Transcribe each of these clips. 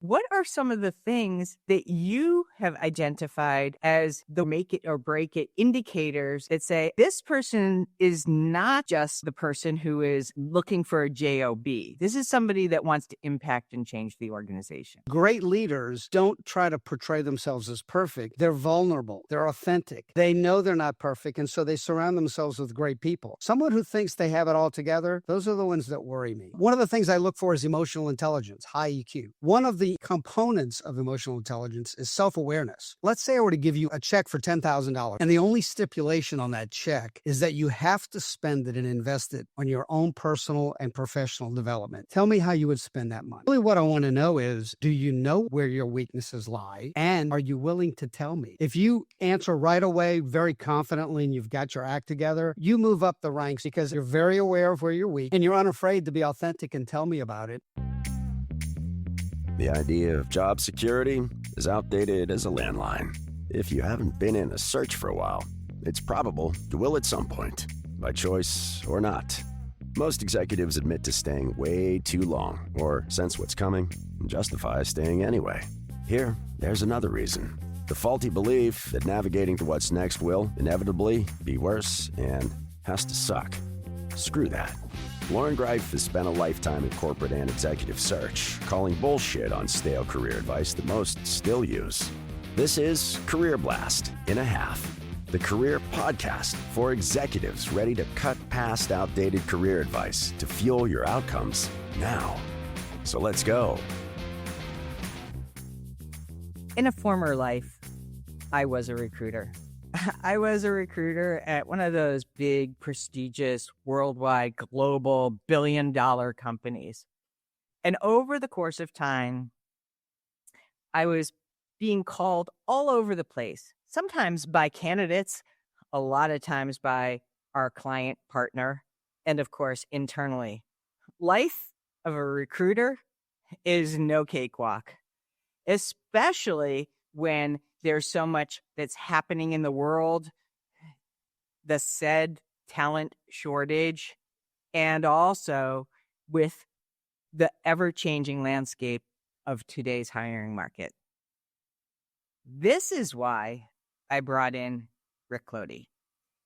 What are some of the things that you have identified as the make it or break it indicators that say this person is not just the person who is looking for a job? This is somebody that wants to impact and change the organization. Great leaders don't try to portray themselves as perfect. They're vulnerable. They're authentic. They know they're not perfect, and so they surround themselves with great people. Someone who thinks they have it all together, those are the ones that worry me. One of the things I look for is emotional intelligence, high EQ. One of the components of emotional intelligence is self-awareness. Let's say I were to give you a check for $10,000, and the only stipulation on that check is that you have to spend it and invest it on your own personal and professional development. Tell me how you would spend that money. Really, what I want to know is, do you know where your weaknesses lie? And are you willing to tell me? If you answer right away, very confidently, and you've got your act together, you move up the ranks because you're very aware of where you're weak and you're unafraid to be authentic and tell me about it. The idea of job security is outdated as a landline. If you haven't been in a search for a while, it's probable you will at some point, by choice or not. Most executives admit to staying way too long or sense what's coming and justify staying anyway. Here, there's another reason. The faulty belief that navigating to what's next will inevitably be worse and has to suck. Screw that. Lauren Greif has spent a lifetime in corporate and executive search, calling bullshit on stale career advice that most still use. This is Career Blast in a Half, the career podcast for executives ready to cut past outdated career advice to fuel your outcomes now. So let's go. In a former life, I was a recruiter. I was a recruiter at one of those big, prestigious, worldwide, global, billion-dollar companies. And over the course of time, I was being called all over the place, sometimes by candidates, a lot of times by our client partner, and of course, internally. Life of a recruiter is no cakewalk, especially when there's so much that's happening in the world, the said talent shortage, and also with the ever-changing landscape of today's hiring market. This is why I brought in Rick Kloete.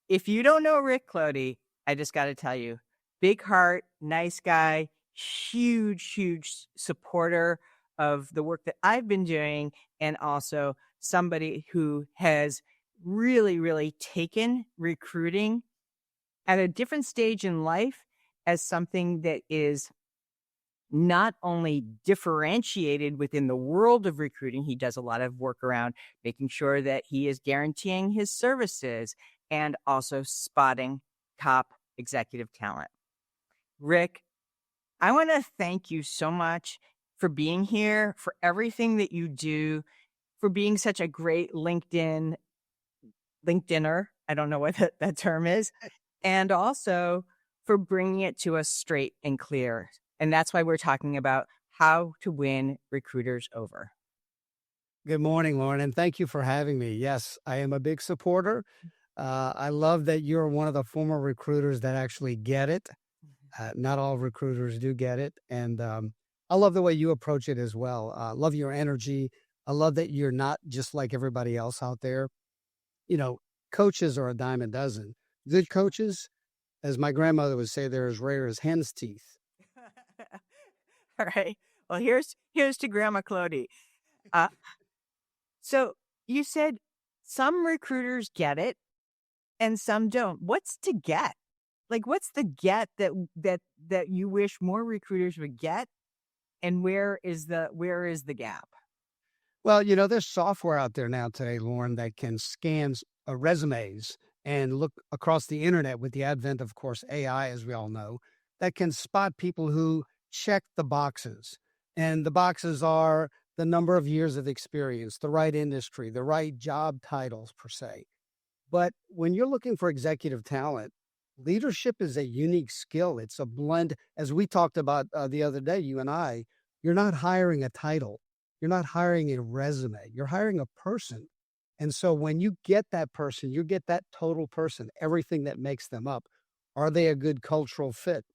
If you don't know Rick Kloete, I just got to tell you, big heart, nice guy, huge supporter of the work that I've been doing, and also somebody who has really taken recruiting at a different stage in life as something that is not only differentiated within the world of recruiting. He does a lot of work around making sure that he is guaranteeing his services and also spotting top executive talent. Rick, I want to thank you so much for being here, for everything that you do, for being such a great LinkedIner. I don't know what that term is. And also for bringing it to us straight and clear. And that's why we're talking about how to win recruiters over. Good morning, Lauren, and thank you for having me. Yes, I am a big supporter. I love that you're one of the former recruiters that actually get it. Not all recruiters do get it. And I love the way you approach it as well. I love your energy. I love that you're not just like everybody else out there. You know, coaches are a dime a dozen. Good coaches, as my grandmother would say, they're as rare as hen's teeth. All right. Well, here's to Grandma Kloete. So you said some recruiters get it and some don't. What's to get? Like, what's the get that you wish more recruiters would get? And where is the gap? Well, you know, there's software out there now today, Lauren, that can scan resumes and look across the internet with the advent of course, AI, as we all know, that can spot people who check the boxes. And the boxes are the number of years of experience, the right industry, the right job titles per se. But when you're looking for executive talent, leadership is a unique skill. It's a blend. As we talked about the other day, you and I, you're not hiring a title. You're not hiring a resume. You're hiring a person. And so when you get that person, you get that total person, everything that makes them up. Are they a good cultural fit?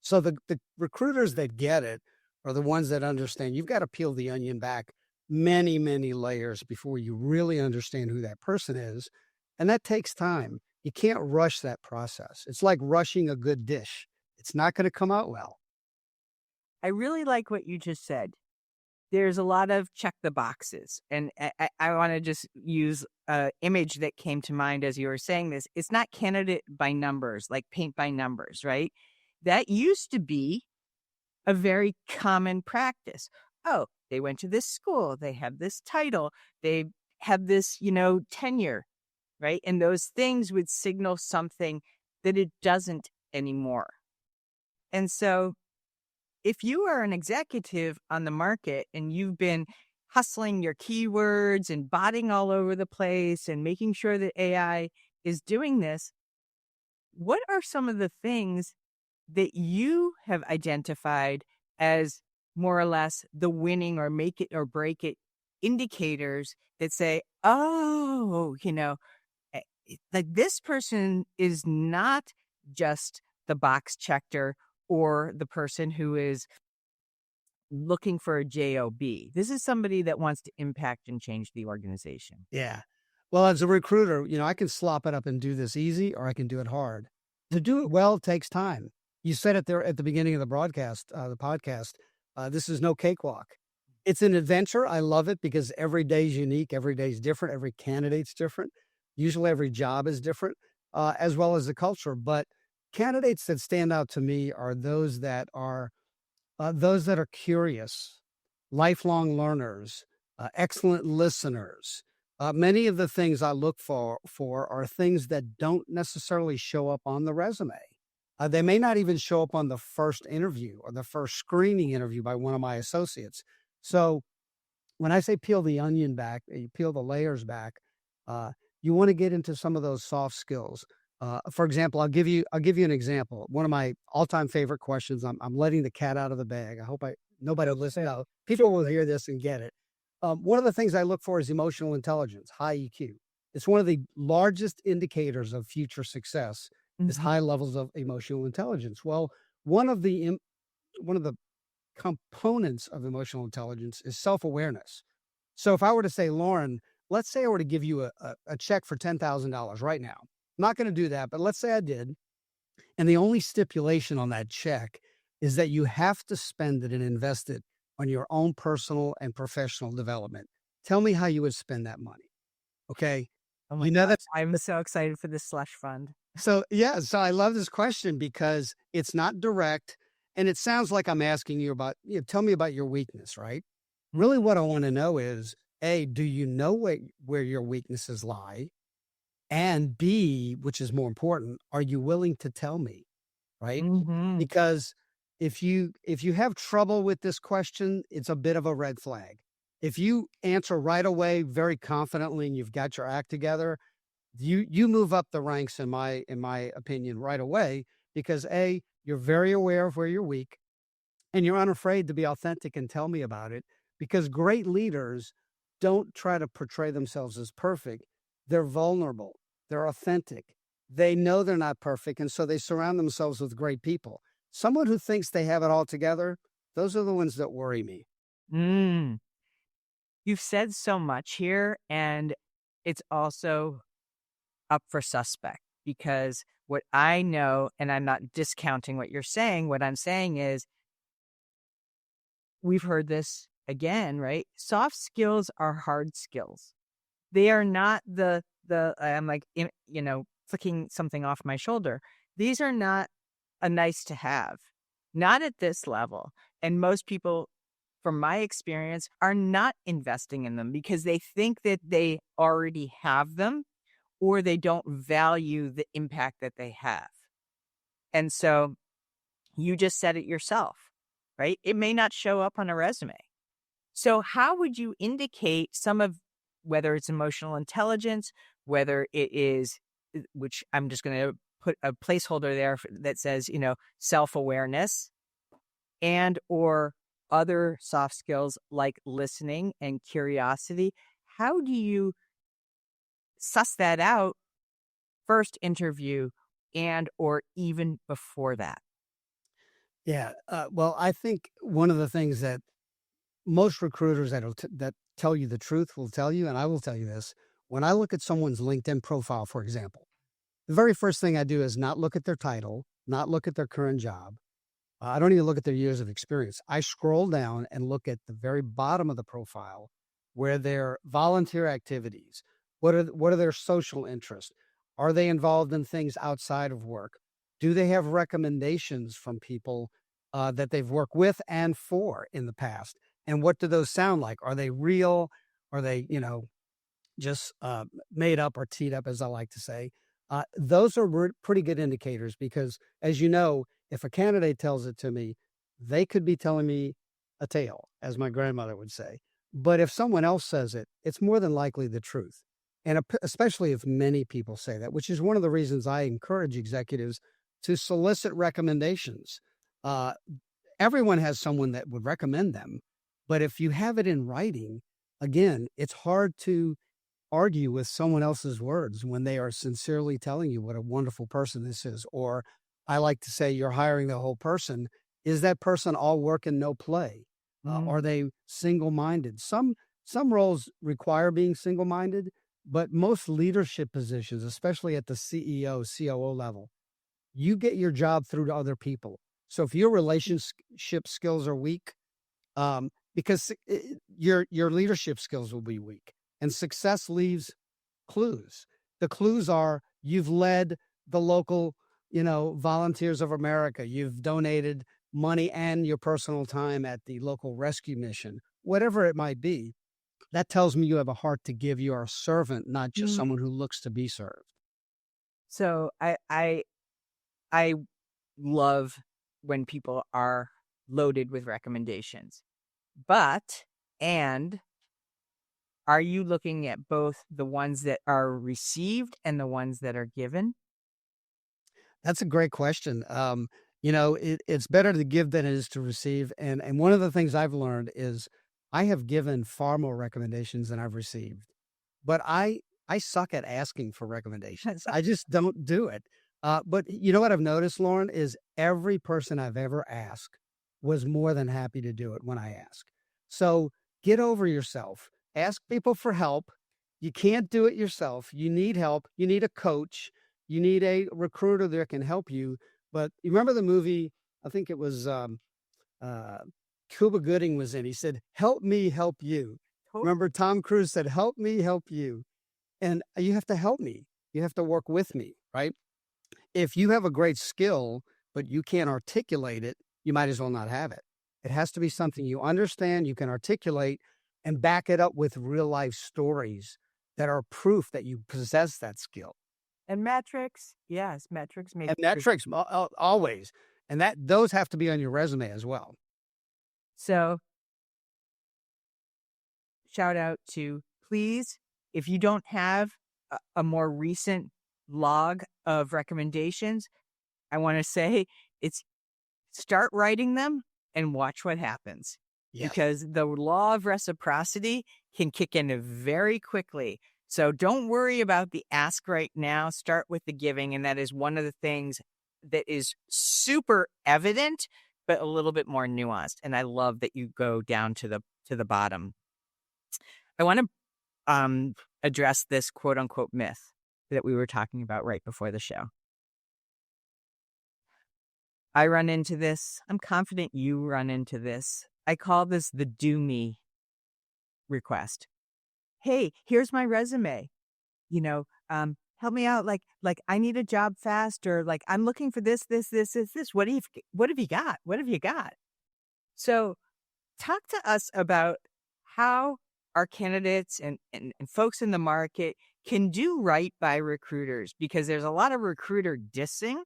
So the recruiters that get it are the ones that understand you've got to peel the onion back many, many layers before you really understand who that person is. And that takes time. You can't rush that process. It's like rushing a good dish. It's not going to come out well. I really like what you just said. There's a lot of check the boxes. And I want to just use an image that came to mind as you were saying this. It's not candidate by numbers, like paint by numbers, right? That used to be a very common practice. Oh, they went to this school. They have this title. They have this, tenure, right? And those things would signal something that it doesn't anymore. And so if you are an executive on the market and you've been hustling your keywords and botting all over the place and making sure that AI is doing this, what are some of the things that you have identified as more or less the winning or make it or break it indicators that say, oh, like this person is not just the box checker or the person who is looking for a job. This is somebody that wants to impact and change the organization. Yeah. Well, as a recruiter, I can slop it up and do this easy, or I can do it hard. To do it well takes time. You said it there at the beginning of the podcast. This is no cakewalk. It's an adventure. I love it because every day is unique. Every day is different. Every candidate's different. Usually every job is different, as well as the culture. But candidates that stand out to me are those that are curious, lifelong learners, excellent listeners. Many of the things I look for are things that don't necessarily show up on the resume. They may not even show up on the first interview or the first screening interview by one of my associates. So when I say peel the onion back, you peel the layers back, you want to get into some of those soft skills. For example, I'll give you an example. One of my all-time favorite questions. I'm letting the cat out of the bag. I hope nobody will listen. No, people will hear this and get it. One of the things I look for is emotional intelligence, high EQ. It's one of the largest indicators of future success is high levels of emotional intelligence. Well, one of the components of emotional intelligence is self-awareness. So if I were to say, Lauren, let's say I were to give you a check for $10,000 right now. I'm not going to do that, but let's say I did. And the only stipulation on that check is that you have to spend it and invest it on your own personal and professional development. Tell me how you would spend that money. Okay. Oh my gosh, I'm so excited for this slush fund. So I love this question because it's not direct and it sounds like I'm asking you about, tell me about your weakness, right? Really what I want to know is, A, do you know where your weaknesses lie? And B, which is more important, are you willing to tell me, right? Because if you have trouble with this question, it's a bit of a red flag. If you answer right away, very confidently, and you've got your act together, you move up the ranks in my opinion right away, because A, you're very aware of where you're weak and you're unafraid to be authentic and tell me about it, because great leaders don't try to portray themselves as perfect. They're vulnerable. They're authentic. They know they're not perfect. And so they surround themselves with great people. Someone who thinks they have it all together, those are the ones that worry me. You've said so much here, and it's also up for suspect, because what I know, and I'm not discounting what you're saying, what I'm saying is we've heard this again, right? Soft skills are hard skills. They are not I'm like, flicking something off my shoulder. These are not a nice to have, not at this level. And most people, from my experience, are not investing in them because they think that they already have them, or they don't value the impact that they have. And so you just said it yourself, right? It may not show up on a resume. So how would you indicate some of, whether it's emotional intelligence, whether it is, which I'm just going to put a placeholder there that says, self-awareness, and or other soft skills like listening and curiosity. How do you suss that out first interview and or even before that? Yeah. Well, I think one of the things that most recruiters that tell you the truth will tell you, and I will tell you this, when I look at someone's LinkedIn profile, for example, the very first thing I do is not look at their title, not look at their current job. I don't even look at their years of experience. I scroll down and look at the very bottom of the profile where their volunteer activities, what are their social interests? Are they involved in things outside of work? Do they have recommendations from people that they've worked with and for in the past? And what do those sound like? Are they real? Are they, just made up or teed up, as I like to say? Those are pretty good indicators because, as you know, if a candidate tells it to me, they could be telling me a tale, as my grandmother would say. But if someone else says it, it's more than likely the truth. And especially if many people say that, which is one of the reasons I encourage executives to solicit recommendations. Uh, Everyone has someone that would recommend them. But if you have it in writing, again, it's hard to argue with someone else's words when they are sincerely telling you what a wonderful person this is. Or I like to say, you're hiring the whole person. Is that person all work and no play? Are they single-minded? Some roles require being single-minded, but most leadership positions, especially at the CEO, COO level, you get your job through to other people. So if your relationship skills are weak, because your leadership skills will be weak. And success leaves clues. The clues are you've led the local, Volunteers of America. You've donated money and your personal time at the local rescue mission, whatever it might be. That tells me you have a heart to give. You are a servant, not just someone who looks to be served. So I love when people are loaded with recommendations. And are you looking at both the ones that are received and the ones that are given? That's a great question. It's better to give than it is to receive. And one of the things I've learned is I have given far more recommendations than I've received. But I suck at asking for recommendations. I just don't do it. But you know what I've noticed, Lauren, is every person I've ever asked was more than happy to do it when I ask. So get over yourself. Ask people for help. You can't do it yourself. You need help. You need a coach. You need a recruiter that can help you. But you remember the movie, I think it was Cuba Gooding was in. He said, "Help me help you." Remember Tom Cruise said, "Help me help you." And you have to help me. You have to work with me, right? If you have a great skill, but you can't articulate it, you might as well not have it. It has to be something you understand, you can articulate, and back it up with real life stories that are proof that you possess that skill. And metrics, yes, metrics. And metrics, always. And those have to be on your resume as well. So shout out to, please, if you don't have a more recent log of recommendations, I want to say start writing them and watch what happens. Yes. Because the law of reciprocity can kick in very quickly. So don't worry about the ask right now. Start with the giving. And that is one of the things that is super evident, but a little bit more nuanced. And I love that you go down to the bottom. I want to address this quote unquote myth that we were talking about right before the show. I run into this. I'm confident you run into this. I call this the do me request. Hey, here's my resume. Help me out. Like I need a job fast, or like I'm looking for this. What have you got? What have you got? So talk to us about how our candidates and folks in the market can do right by recruiters, because there's a lot of recruiter dissing,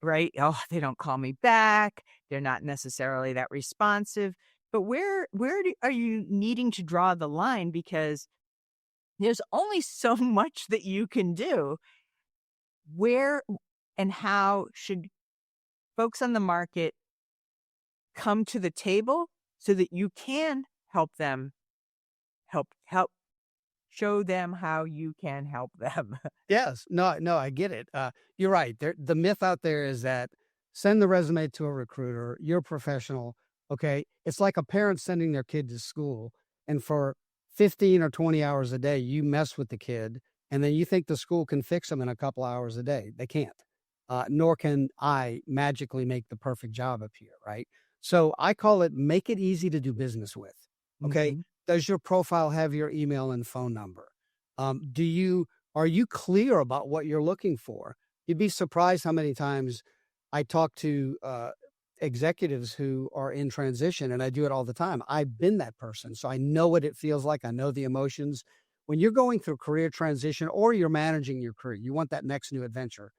right? Oh, they don't call me back. They're not necessarily that responsive. But where are you needing to draw the line? Because there's only so much that you can do. Where and how should folks on the market come to the table so that you can help them, help show them how you can help them? Yes. No, I get it. You're right. The myth out there is that Send the resume to a recruiter. You're a professional. Okay. It's like a parent sending their kid to school, and for 15 or 20 hours a day, you mess with the kid, and then you think the school can fix them in a couple hours a day. They can't. Nor can I magically make the perfect job appear, right? So I call it make it easy to do business with. Okay. Mhm. Does your profile have your email and phone number? Are you clear about what you're looking for? You'd be surprised how many times I talk to executives who are in transition, and I do it all the time. I've been that person, so I know what it feels like. I know the emotions. When you're going through career transition or you're managing your career, you want that next new adventure.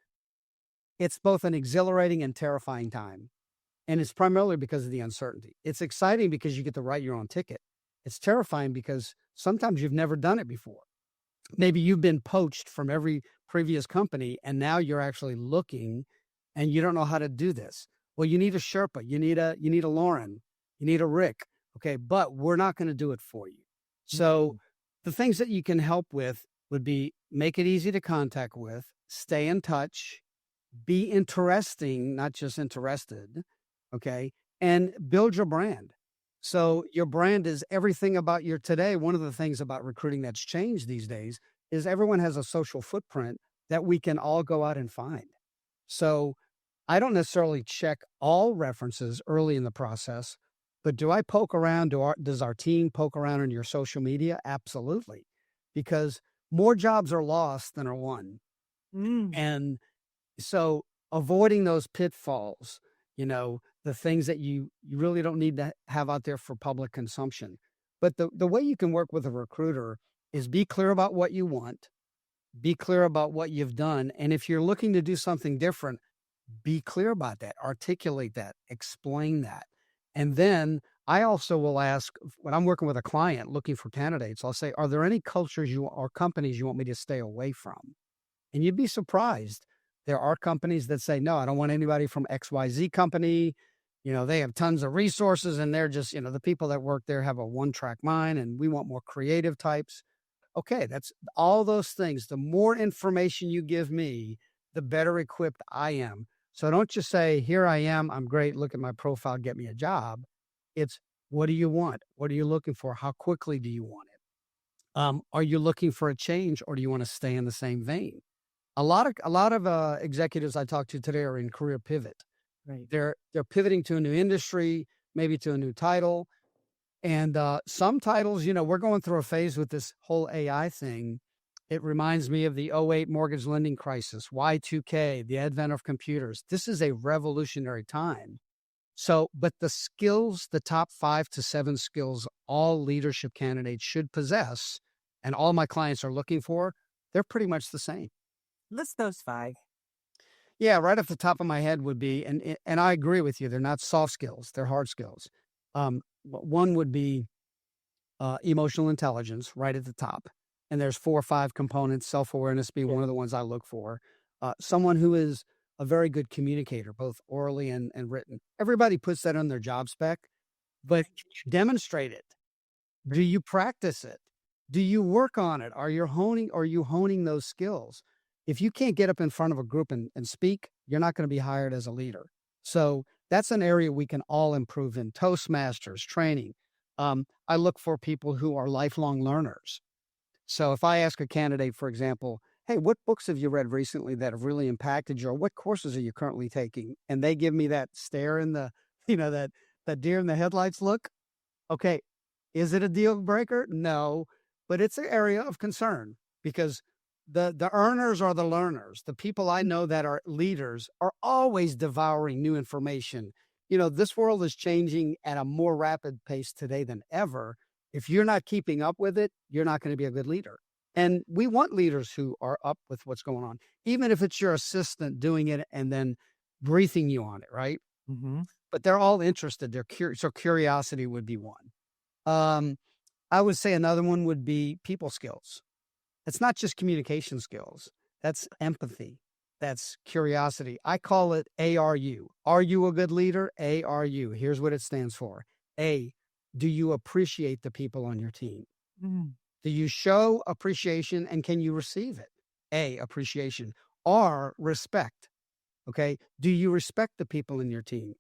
It's both an exhilarating and terrifying time. And it's primarily because of the uncertainty. It's exciting because you get to write your own ticket. It's terrifying because sometimes you've never done it before. Maybe you've been poached from every previous company and now you're actually looking and you don't know how to do this. Well, you need a Sherpa, you need a Lauren, you need a Rick. Okay, but we're not going to do it for you. So the things that you can help with would be make it easy to contact with, stay in touch, be interesting, not just interested. Okay. And build your brand. So your brand is everything about your today. One of the things about recruiting that's changed these days is everyone has a social footprint that we can all go out and find. So I don't necessarily check all references early in the process, but do I poke around? Does our team poke around in your social media? Absolutely. Because more jobs are lost than are won. Mm. And so avoiding those pitfalls, the things that you really don't need to have out there for public consumption. But the way you can work with a recruiter is be clear about what you want, be clear about what you've done. And if you're looking to do something different, be clear about that, articulate that, explain that. And then I also will ask, when I'm working with a client looking for candidates, I'll say, are there any cultures or companies you want me to stay away from? And you'd be surprised. There are companies that say, no, I don't want anybody from XYZ company. They have tons of resources and they're just, the people that work there have a one-track mind and we want more creative types. Okay, that's all those things. The more information you give me, the better equipped I am. So don't just say, here I am, I'm great, look at my profile, get me a job. It's, what do you want? What are you looking for? How quickly do you want it? Are you looking for a change or do you want to stay in the same vein? A lot of executives I talked to today are in career pivot. Right. They're pivoting to a new industry, maybe to a new title. And some titles, we're going through a phase with this whole AI thing. It reminds me of the '08 mortgage lending crisis, Y2K, the advent of computers. This is a revolutionary time. So, but the skills, the top 5 to 7 skills all leadership candidates should possess, and all my clients are looking for, they're pretty much the same. List those 5. Yeah, right off the top of my head would be, and I agree with you, they're not soft skills, they're hard skills. One would be emotional intelligence right at the top. And there's 4 or 5 components, self-awareness being one of the ones I look for. Someone who is a very good communicator, both orally and written. Everybody puts that on their job spec, but demonstrate it. Do you practice it? Do you work on it? Are you honing those skills? If you can't get up in front of a group and speak, you're not going to be hired as a leader. So that's an area we can all improve in. Toastmasters, training. I look for people who are lifelong learners. So if I ask a candidate, for example, hey, what books have you read recently that have really impacted you, or what courses are you currently taking? And they give me that stare in the, that deer in the headlights look. Okay, is it a deal breaker? No, but it's an area of concern because the earners are the learners. The people I know that are leaders are always devouring new information. This world is changing at a more rapid pace today than ever. If you're not keeping up with it, you're not going to be a good leader. And we want leaders who are up with what's going on, even if it's your assistant doing it and then briefing you on it, right? Mm-hmm. But they're all interested. They're curious. So curiosity would be one. I would say another one would be people skills. It's not just communication skills. That's empathy. That's curiosity. I call it ARU. Are you a good leader? ARU. Here's what it stands for. A, do you appreciate the people on your team? Mm. Do you show appreciation and can you receive it? A, appreciation. R, respect. Okay. Do you respect the people in your team?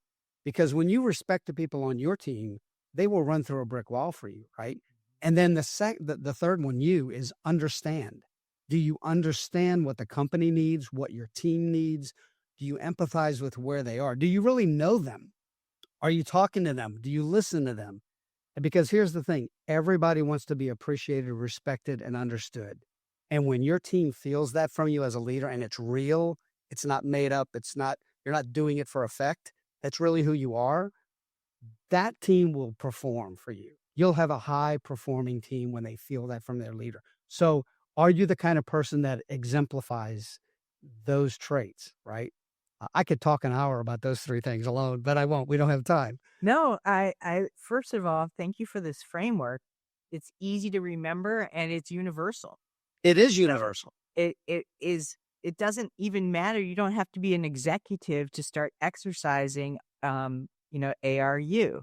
Because when you respect the people on your team, they will run through a brick wall for you, right? And then the third one, is understand. Do you understand what the company needs, what your team needs? Do you empathize with where they are? Do you really know them? Are you talking to them? Do you listen to them? Because here's the thing, everybody wants to be appreciated, respected, and understood. And when your team feels that from you as a leader and it's real, it's not made up, you're not doing it for effect, that's really who you are, that team will perform for you. You'll have a high performing team when they feel that from their leader. So are you the kind of person that exemplifies those traits, right? I could talk an hour about those three things alone, but I won't. We don't have time. No, I first of all, thank you for this framework. It's easy to remember and it's universal. It is universal. It doesn't even matter. You don't have to be an executive to start exercising, ARU.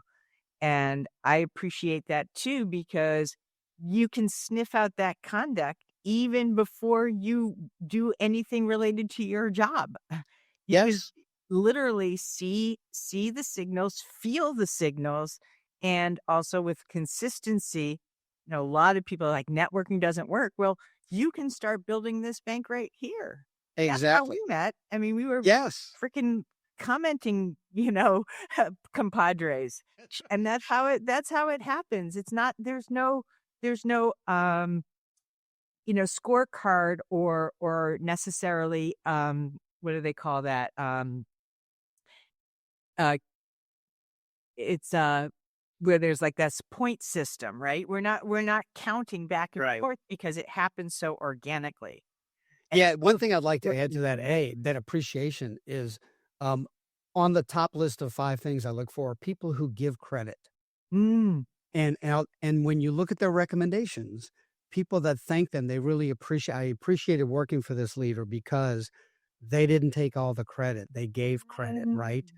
And I appreciate that too, because you can sniff out that conduct even before you do anything related to your job. You can Yes. literally see the signals, feel the signals, and also with consistency. A lot of people are like, networking doesn't work. Well, you can start building this bank right here. That's how Exactly. we met. I mean, we were Yes. freaking commenting, compadres, and that's how it happens. It's not. There's no scorecard or necessarily what do they call that? It's where there's like this point system, right? We're not counting back and Right. forth because it happens so organically. Yeah, one thing I'd like to add to that appreciation is, on the top list of 5 things I look for are people who give credit. Mm, And when you look at their recommendations, people that thank them, I appreciated working for this leader because they didn't take all the credit. They gave credit, right?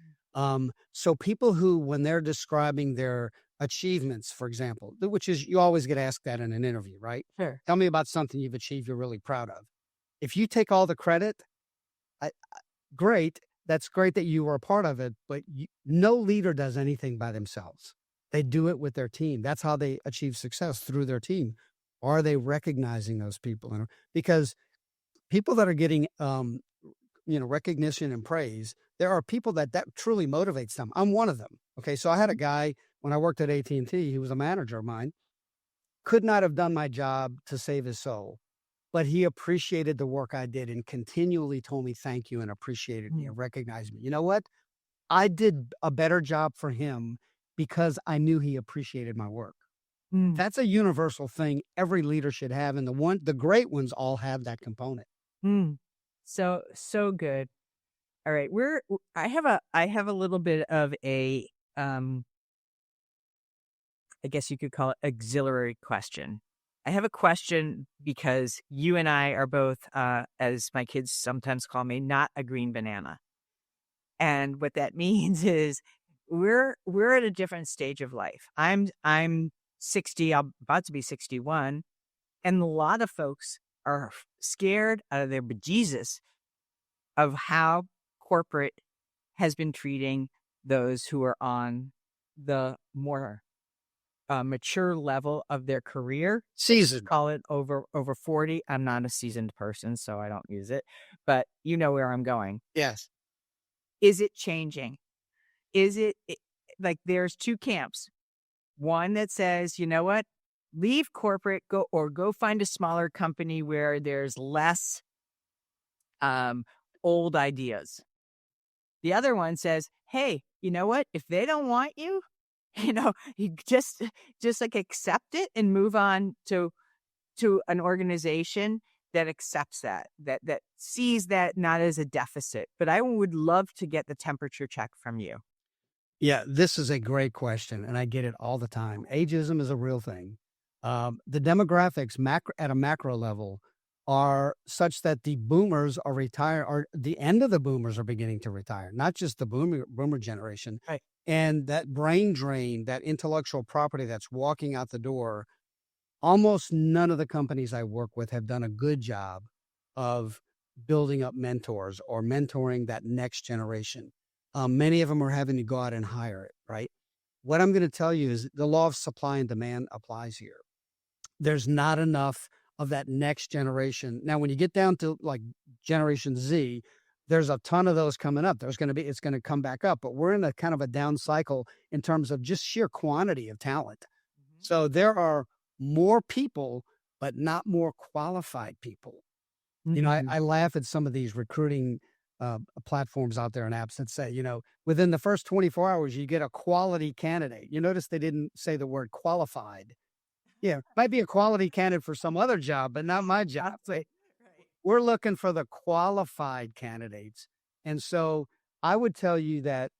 So people who, when they're describing their achievements, for example, which is, you always get asked that in an interview, right? sure. Tell me about something you've achieved you're really proud of. If you take all the credit, great. That's great that you were a part of it, but no leader does anything by themselves. They do it with their team. That's how they achieve success, through their team. Are they recognizing those people? Because people that are getting, recognition and praise, there are people that truly motivates them. I'm one of them. Okay. So I had a guy when I worked at AT&T, he was a manager of mine, could not have done my job to save his soul, but he appreciated the work I did and continually told me thank you and appreciated me and recognized me. You know what? I did a better job for him because I knew he appreciated my work. Mm. That's a universal thing every leader should have. And the great ones all have that component. Mm. So good. All right. I have a little bit of a, I guess you could call it auxiliary question. I have a question because you and I are both, as my kids sometimes call me, not a green banana. And what that means is we're at a different stage of life. I'm 60, I'm about to be 61. And a lot of folks are scared out of their bejesus of how corporate has been treating those who are on the more mature level of their career. Seasoned. Call it over 40. I'm not a seasoned person, so I don't use it. But you know where I'm going. Yes. Is it changing? Is it like there's 2 camps? One that says, you know what? Leave corporate, go find a smaller company where there's less old ideas. The other one says, hey, you know what? If they don't want you, you just like accept it and move on to an organization that accepts that sees that not as a deficit. But I would love to get the temperature check from you. Yeah, this is a great question, and I get it all the time. Ageism is a real thing. The demographics at a macro level are such that the boomers are retired, or the end of the boomers are beginning to retire, not just the boomer generation. Right. And that brain drain, that intellectual property that's walking out the door, almost none of the companies I work with have done a good job of building up mentors or mentoring that next generation. Many of them are having to go out and hire it, right? What I'm going to tell you is the law of supply and demand applies here. There's not enough of that next generation. Now, when you get down to like Generation Z, there's a ton of those coming up. It's going to come back up, but we're in a kind of a down cycle in terms of just sheer quantity of talent. So there are more people, but not more qualified people. I laugh at some of these recruiting platforms out there and apps that say, within the first 24 hours, you get a quality candidate. You notice they didn't say the word qualified. Yeah, might be a quality candidate for some other job, but not my job. We're looking for the qualified candidates. And so I would tell you that,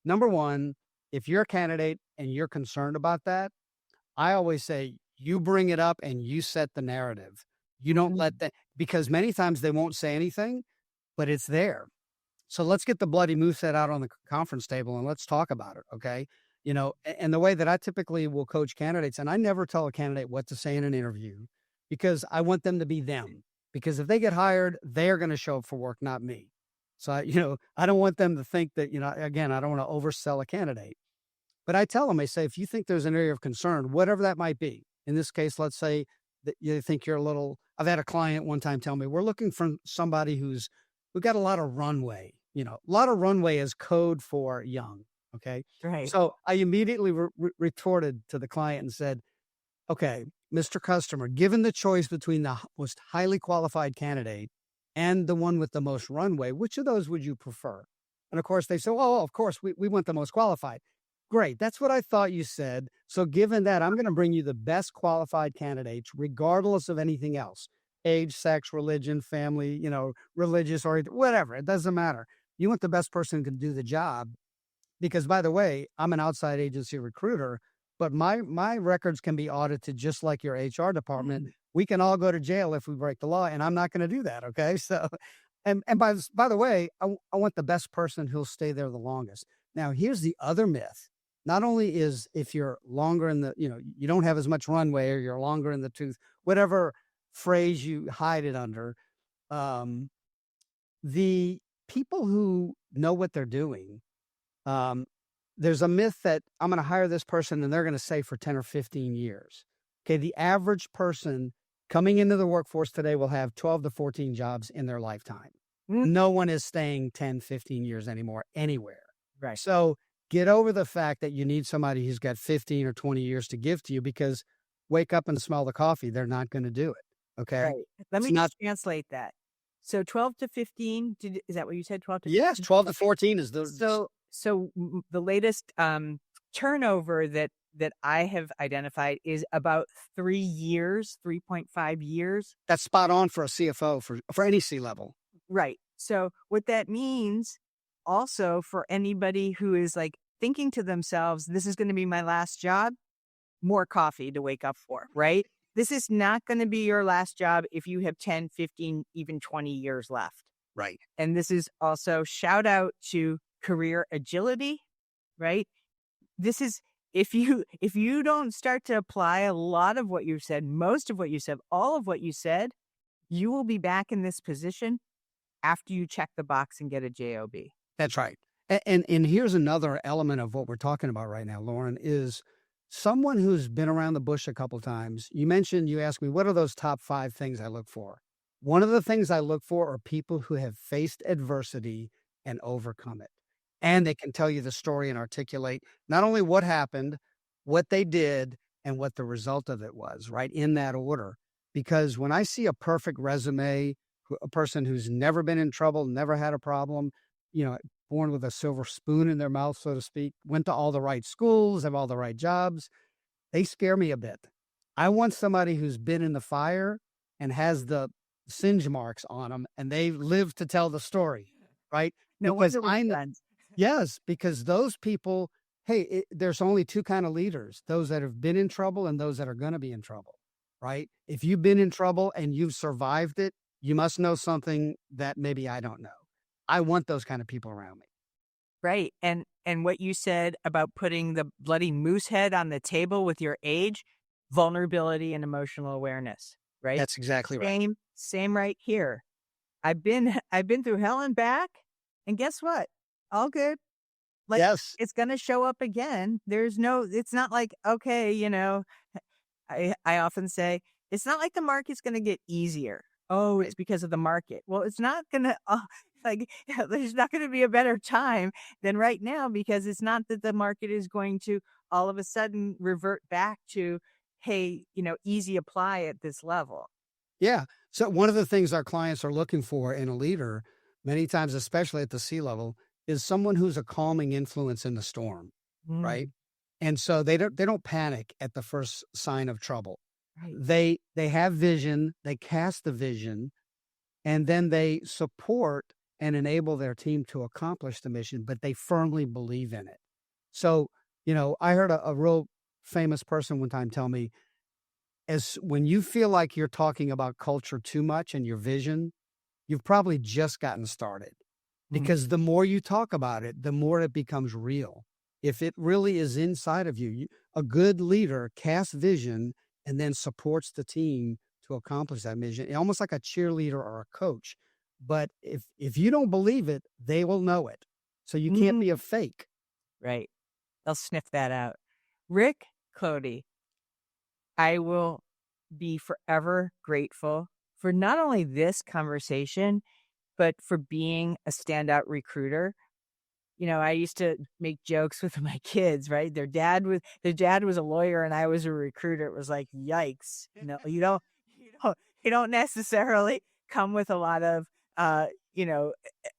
number one, if you're a candidate and you're concerned about that, I always say you bring it up and you set the narrative. You don't let that, because many times they won't say anything, but it's there. So let's get the bloody moosehead out on the conference table and let's talk about it. Okay. And the way that I typically will coach candidates, and I never tell a candidate what to say in an interview because I want them to be them. Because if they get hired, they're going to show up for work, not me. So, I don't want them to think that, again, I don't want to oversell a candidate. But I tell them, I say, if you think there's an area of concern, whatever that might be, in this case, let's say that you think I've had a client one time tell me, we're looking for somebody we've got a lot of runway. A lot of runway is code for young. Okay. Right. So I immediately retorted to the client and said, okay, Mr. Customer, given the choice between the most highly qualified candidate and the one with the most runway, which of those would you prefer? And of course they say, well, of course we want the most qualified. Great. That's what I thought you said. So given that, I'm going to bring you the best qualified candidates, regardless of anything else, age, sex, religion, family, religious or whatever. It doesn't matter. You want the best person who can do the job. Because, by the way, I'm an outside agency recruiter, but my records can be audited just like your HR department. We can all go to jail if we break the law, and I'm not going to do that, okay? So, and by the way, I want the best person who'll stay there the longest. Now, here's the other myth. Not only is if you're longer in the, you don't have as much runway or you're longer in the tooth, whatever phrase you hide it under, the people who know what they're doing, there's a myth that I'm going to hire this person and they're going to stay for 10 or 15 years. Okay. The average person coming into the workforce today will have 12 to 14 jobs in their lifetime. No one is staying 10, 15 years anymore, anywhere. Right. So get over the fact that you need somebody who's got 15 or 20 years to give to you, because wake up and smell the coffee. They're not going to do it. Okay. Right. Let me translate that. So 12 to 15, is that what you said? 12 to 15? Yes. 12 to 14 is the... So the latest turnover that I have identified is about 3 years, 3.5 years. That's spot on for a CFO for any C-level. Right. So what that means also for anybody who is like thinking to themselves, this is going to be my last job, more coffee to wake up for, right? This is not going to be your last job if you have 10, 15, even 20 years left. Right. And this is also shout out to career agility, right? This is, if you don't start to apply a lot of what you've said, most of what you said, all of what you said, you will be back in this position after you check the box and get a JOB. That's right. And here's another element of what we're talking about right now, Lauren, is someone who's been around the bush a couple times. You asked me, what are those top 5 things I look for? One of the things I look for are people who have faced adversity and overcome it. And they can tell you the story and articulate not only what happened, what they did, and what the result of it was, right? In that order. Because when I see a perfect resume, a person who's never been in trouble, never had a problem, born with a silver spoon in their mouth, so to speak, went to all the right schools, have all the right jobs, they scare me a bit. I want somebody who's been in the fire and has the singe marks on them, and they've lived to tell the story, right? No wonder we're friends. Yes, because those people, there's only 2 kind of leaders, those that have been in trouble and those that are going to be in trouble, right? If you've been in trouble and you've survived it, you must know something that maybe I don't know. I want those kind of people around me. Right. And what you said about putting the bloody moose head on the table with your age, vulnerability and emotional awareness, right? That's exactly right. Same right here. I've been through hell and back, and guess what? All good. Like, Yes. it's going to show up again. It's not like, okay, I often say, it's not like the market's going to get easier. Oh, it's because of the market. Well, it's not going to, there's not going to be a better time than right now, because it's not that the market is going to all of a sudden revert back to, hey, easy apply at this level. Yeah. So one of the things our clients are looking for in a leader, many times, especially at the C-level, is someone who's a calming influence in the storm, right? And so they don't panic at the first sign of trouble. Right. They have vision, they cast the vision, and then they support and enable their team to accomplish the mission, but they firmly believe in it. So, I heard a real famous person one time tell me, when you feel like you're talking about culture too much and your vision, you've probably just gotten started. Because the more you talk about it, the more it becomes real. If it really is inside of you, a good leader casts vision and then supports the team to accomplish that mission, almost like a cheerleader or a coach. But if you don't believe it, they will know it. So you can't be a fake. Right. They'll sniff that out. Rick, Kloete, I will be forever grateful for not only this conversation, but for being a standout recruiter. I used to make jokes with my kids, right? Their dad was a lawyer and I was a recruiter. It was like, yikes. You don't necessarily come with a lot of,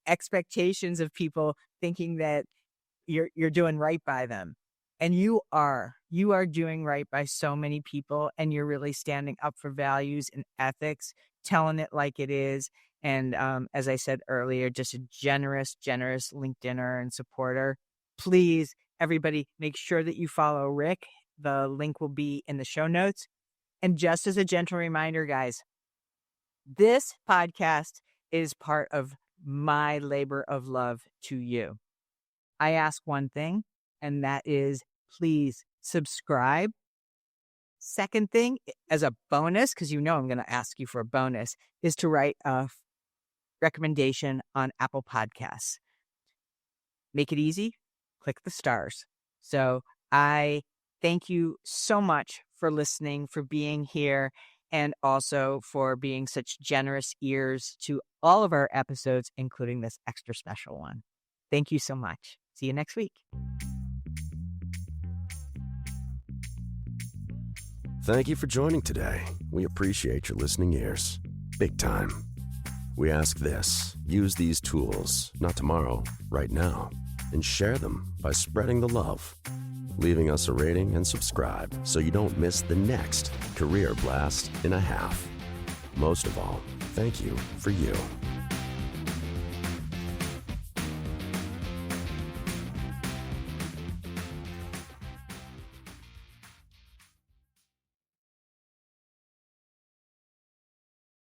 expectations of people thinking that you're doing right by them. And you are doing right by so many people, and you're really standing up for values and ethics, telling it like it is. And as I said earlier, just a generous LinkedIner and supporter. Please, everybody, make sure that you follow Rick. The link will be in the show notes. And just as a gentle reminder, guys, this podcast is part of my labor of love to you. I ask one thing, and that is, please subscribe. Second thing, as a bonus, because I'm going to ask you for a bonus, is to write a recommendation on Apple Podcasts. Make it easy. Click the stars. So I thank you so much for listening, for being here, and also for being such generous ears to all of our episodes, including this extra special one. Thank you so much. See you next week. Thank you for joining today. We appreciate your listening ears. Big time. We ask this: use these tools, not tomorrow, right now, and share them by spreading the love, leaving us a rating and subscribe so you don't miss the next career blast in a half. Most of all, thank you for you.